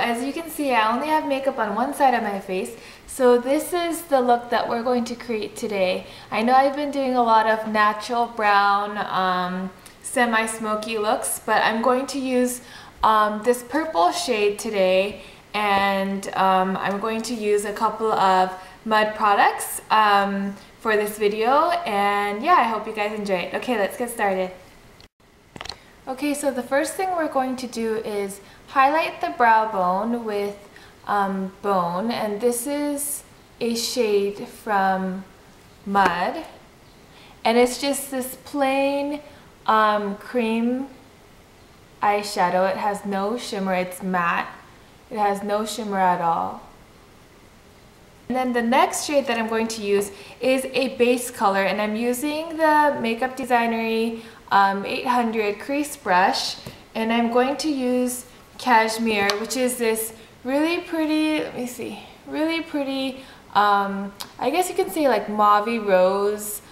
as you can see, I only have makeup on one side of my face. So this is the look that we're going to create today. I know I've been doing a lot of natural brown, semi-smoky looks, but I'm going to use this purple shade today, and I'm going to use a couple of mud products for this video, and yeah, I hope you guys enjoy it. Okay, let's get started. Okay, so the first thing we're going to do is highlight the brow bone with Bone, and this is a shade from Mud, and it's just this plain cream eyeshadow. It has no shimmer, it's matte. It has no shimmer at all. And then the next shade that I'm going to use is a base color, and I'm using the Makeup Designery 800 crease brush, and I'm going to use Cashmere, which is this really pretty, let me see, really pretty, I guess you can say like mauve rose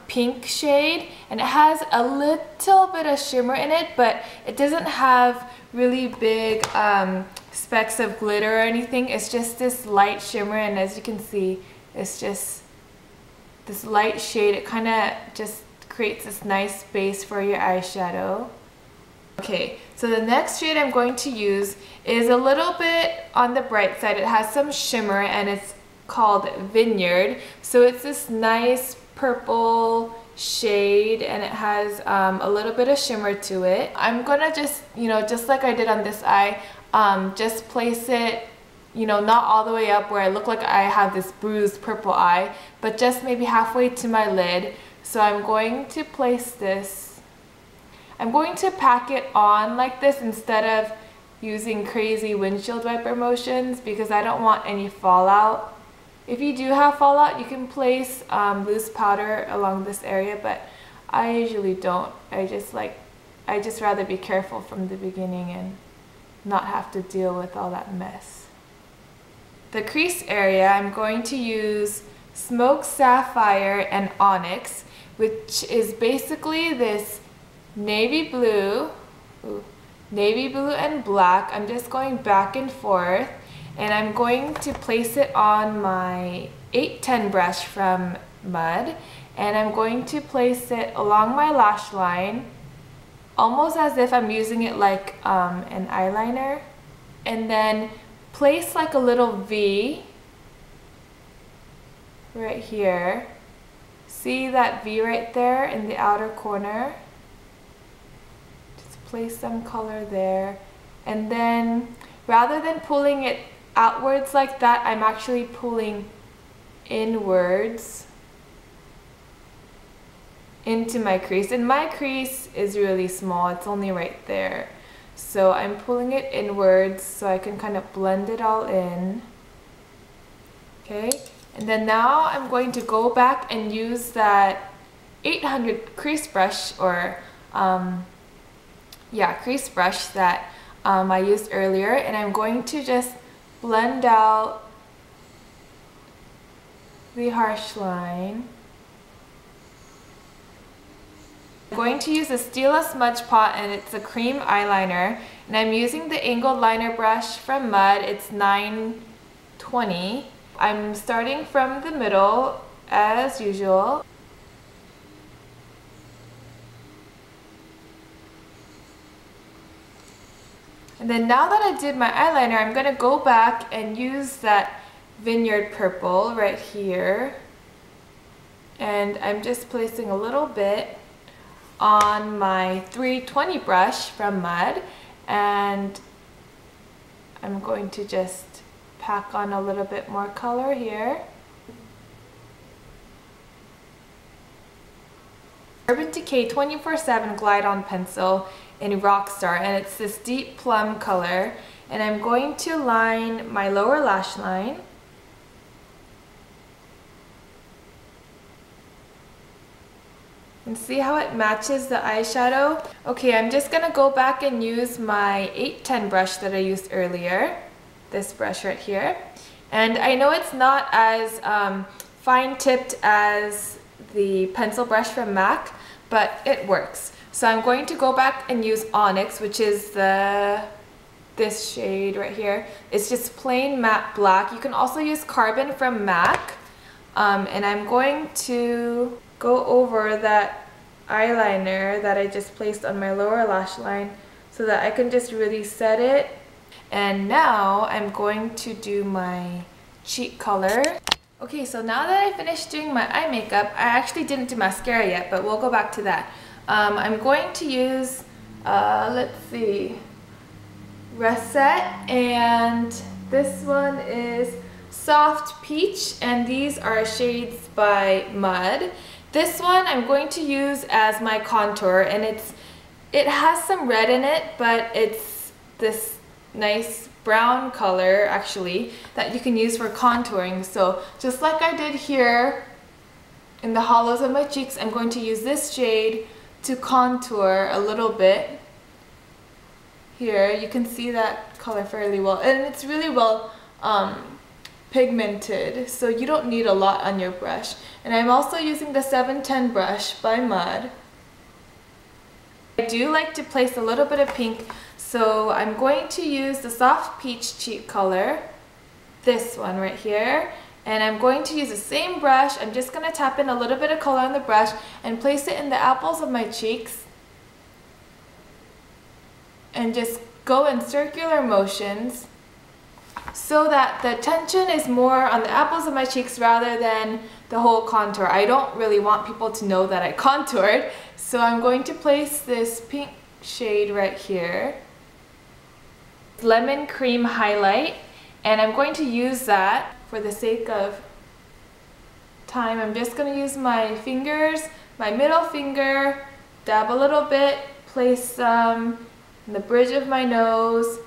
pink shade, and it has a little bit of shimmer in it, but it doesn't have really big specks of glitter or anything. It's just this light shimmer, and as you can see, it's just this light shade. It kind of just creates this nice base for your eyeshadow. Okay, so the next shade I'm going to use is a little bit on the bright side. It has some shimmer, and it's called Vineyard. So it's this nice purple shade, and it has a little bit of shimmer to it. I'm gonna just, just like I did on this eye, just place it, not all the way up where I look like I have this bruised purple eye, but just maybe halfway to my lid. So I'm going to place this, I'm going to pack it on like this instead of using crazy windshield wiper motions, because I don't want any fallout. If you do have fallout, you can place loose powder along this area, but I usually don't. I just rather be careful from the beginning and not have to deal with all that mess. The crease area, I'm going to use Smoke, Sapphire, and Onyx, which is basically this navy blue and black. I'm just going back and forth, and I'm going to place it on my 810 brush from Mud, and I'm going to place it along my lash line, almost as if I'm using it like an eyeliner, and then place like a little V right here. See that V right there in the outer corner? Just place some color there, and then rather than pulling it outwards like that, I'm actually pulling inwards into my crease, and my crease is really small, it's only right there, so I'm pulling it inwards so I can kind of blend it all in. Okay, and then now I'm going to go back and use that 800 crease brush, or crease brush that I used earlier, and I'm going to just blend out the harsh line. I'm going to use a Stila Smudge Pot, and it's a cream eyeliner, and I'm using the angled liner brush from Mud. It's 920. I'm starting from the middle as usual. And then now that I did my eyeliner, I'm going to go back and use that Vineyard purple right here. And I'm just placing a little bit on my 320 brush from Mud. And I'm going to just pack on a little bit more color here. Urban Decay 24/7 Glide On Pencil in Rockstar, and it's this deep plum color, and I'm going to line my lower lash line. And see how it matches the eyeshadow? Okay, I'm just gonna go back and use my 810 brush that I used earlier, this brush right here. And I know it's not as fine tipped as the pencil brush from MAC, but it works. So I'm going to go back and use Onyx, which is the this shade right here. It's just plain matte black. You can also use Carbon from MAC. And I'm going to go over that eyeliner that I just placed on my lower lash line so that I can just really set it. And now I'm going to do my cheek color. Okay, so now that I finished doing my eye makeup, I actually didn't do mascara yet, but we'll go back to that. I'm going to use, let's see, Russet, and this one is Soft Peach, and these are shades by Mud. This one I'm going to use as my contour, and it has some red in it, but it's this nice brown color actually that you can use for contouring. So just like I did here in the hollows of my cheeks, I'm going to use this shade to contour a little bit. Here you can see that color fairly well, and it's really well pigmented, so you don't need a lot on your brush. And I'm also using the 710 brush by Mud. I do like to place a little bit of pink, so I'm going to use the Soft Peach cheek color, this one right here, and I'm going to use the same brush. I'm just going to tap in a little bit of color on the brush and place it in the apples of my cheeks, and just go in circular motions so that the tension is more on the apples of my cheeks rather than the whole contour. I don't really want people to know that I contoured, so I'm going to place this pink shade right here, Lemon Cream Highlight, and I'm going to use that for the sake of time. I'm just going to use my fingers, my middle finger, dab a little bit, place some in the bridge of my nose.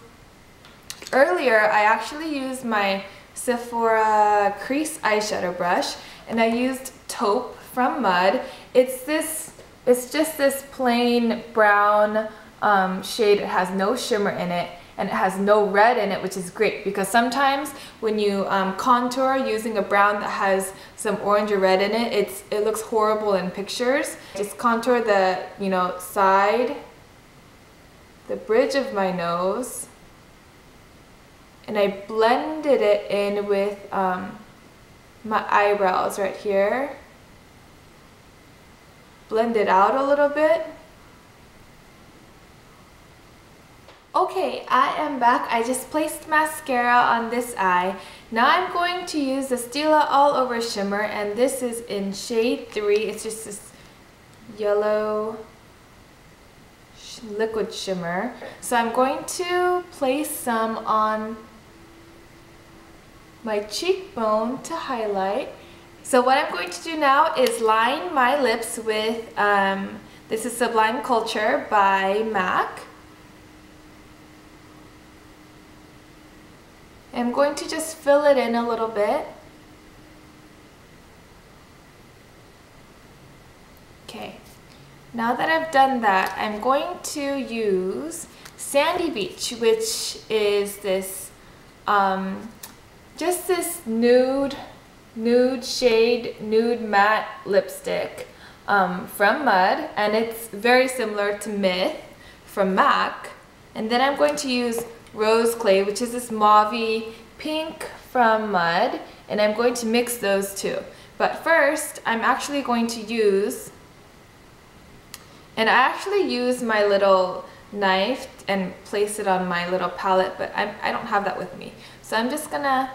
Earlier, I actually used my Sephora crease eyeshadow brush, and I used Taupe from Mud. It's just this plain brown shade. It has no shimmer in it, and it has no red in it, which is great because sometimes when you contour using a brown that has some orange or red in it, it looks horrible in pictures. Just contour the, side, the bridge of my nose, and I blended it in with my eyebrows right here. Blend it out a little bit. Okay, I am back. I just placed mascara on this eye. Now I'm going to use the Stila All Over Shimmer, and this is in shade 3. It's just this yellow liquid shimmer. So I'm going to place some on my cheekbone to highlight. So what I'm going to do now is line my lips with, this is Sublime Culture by MAC. I'm going to just fill it in a little bit. Okay, now that I've done that, I'm going to use Sandy Beach, which is this, just this nude shade, nude matte lipstick from Mud, and it's very similar to MUFE from MAC. And then I'm going to use Rose Clay, which is this mauve-y pink from Mud, and I'm going to mix those two. But first, I'm actually going to use, and I actually use my little knife and place it on my little palette, but I don't have that with me. So I'm just gonna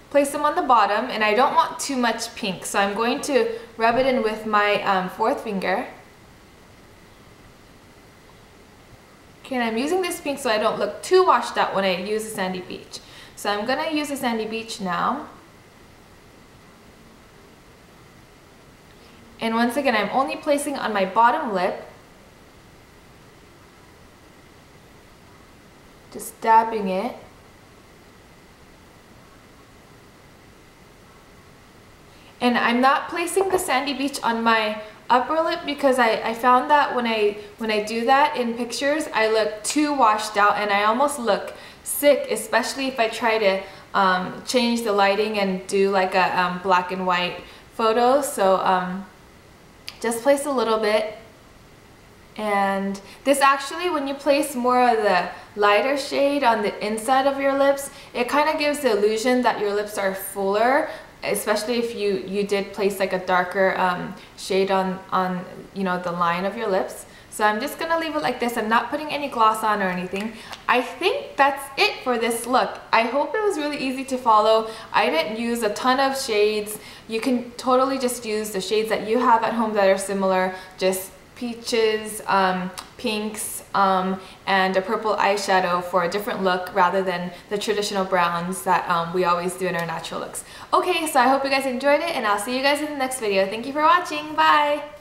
place them on the bottom, and I don't want too much pink, so I'm going to rub it in with my fourth finger. Okay, and I'm using this pink so I don't look too washed out when I use the Sandy Beach. So I'm gonna use the Sandy Beach now. And once again, I'm only placing on my bottom lip. Just dabbing it. And I'm not placing the Sandy Beach on my upper lip because I found that when I do that in pictures, I look too washed out and I almost look sick, especially if I try to change the lighting and do like a black and white photo. So just place a little bit And this actually, when you place more of the lighter shade on the inside of your lips, it kind of gives the illusion that your lips are fuller, especially if you did place like a darker shade on you know, the line of your lips. So I'm just gonna leave it like this. I'm not putting any gloss on or anything. I think that's it for this look. I hope it was really easy to follow. I didn't use a ton of shades. You can totally just use the shades that you have at home that are similar, just peaches, pinks, and a purple eyeshadow for a different look rather than the traditional browns that we always do in our natural looks. Okay, so I hope you guys enjoyed it, and I'll see you guys in the next video. Thank you for watching. Bye!